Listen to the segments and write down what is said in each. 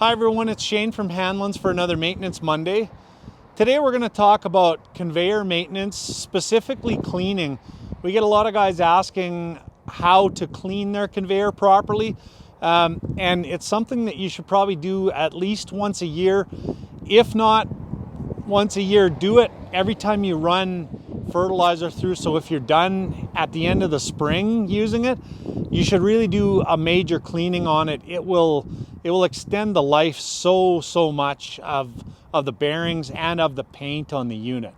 Hi everyone, it's Shane from Hanlon's for another Maintenance Monday. Today we're going to talk about conveyor maintenance, specifically cleaning. We get a lot of guys asking how to clean their conveyor properly, and it's something that you should probably do at least once a year. If not once a year, do it every time you run fertilizer through. So if you're done at the end of the spring using it, you should really do a major cleaning on it. It will extend the life so much of the bearings and of the paint on the unit.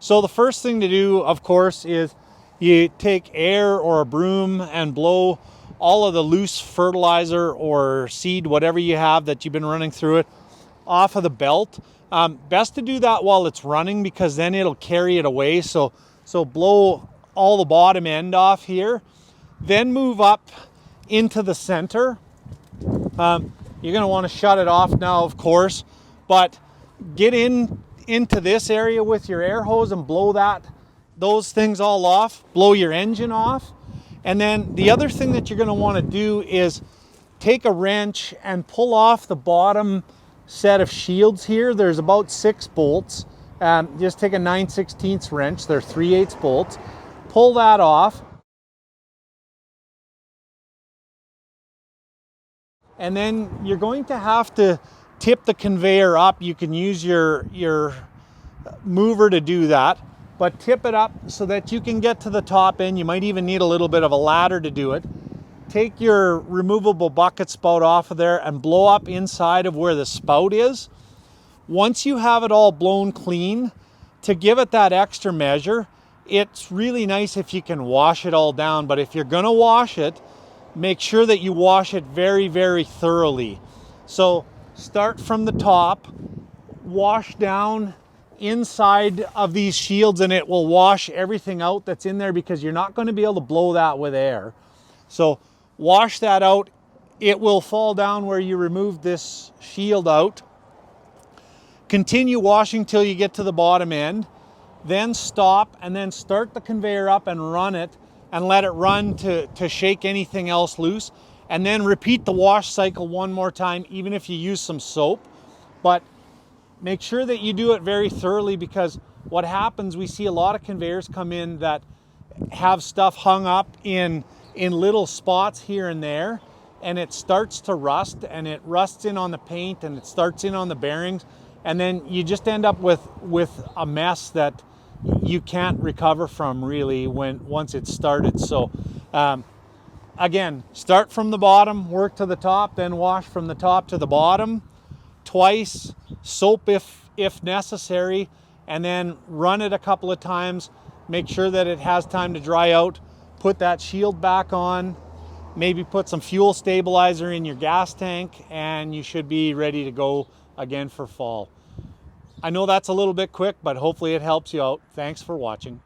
So the first thing to do, of course, is you take air or a broom and blow all of the loose fertilizer or seed, whatever you have that you've been running through it, off of the belt. Best to do that while it's running, because then it'll carry it away. So blow all the bottom end off here, then move up into the center. You're going to want to shut it off now, of course, but get into this area with your air hose and blow those things all off. Blow your engine off. And then the other thing that you're going to want to do is take a wrench and pull off the bottom set of shields here. There's about 6 bolts. Just take a 9/16 wrench. They're 3/8 bolts. Pull that off. And then you're going to have to tip the conveyor up. You can use your mover to do that, but tip it up so that you can get to the top end. You might even need a little bit of a ladder to do it. Take your removable bucket spout off of there and blow up inside of where the spout is. Once you have it all blown clean, to give it that extra measure, it's really nice if you can wash it all down. But if you're going to wash it, make sure that you wash it very thoroughly. So start from the top, wash down inside of these shields, and it will wash everything out that's in there, because you're not going to be able to blow that with air. So wash that out. It will fall down where you removed this shield out. Continue washing till you get to the bottom end. Then stop and then start the conveyor up and run it, and let it run to shake anything else loose. And then repeat the wash cycle one more time, even if you use some soap. But make sure that you do it very thoroughly, because what happens, we see a lot of conveyors come in that have stuff hung up in little spots here and there, and it starts to rust, and it rusts in on the paint, and it starts in on the bearings, and then you just end up with a mess that you can't recover from really once it's started. So again, start from the bottom, work to the top, then wash from the top to the bottom twice, soap if necessary, and then run it a couple of times. Make sure that it has time to dry out. Put that shield back on, maybe put some fuel stabilizer in your gas tank, and you should be ready to go again for fall. I know that's a little bit quick, but hopefully it helps you out. Thanks for watching.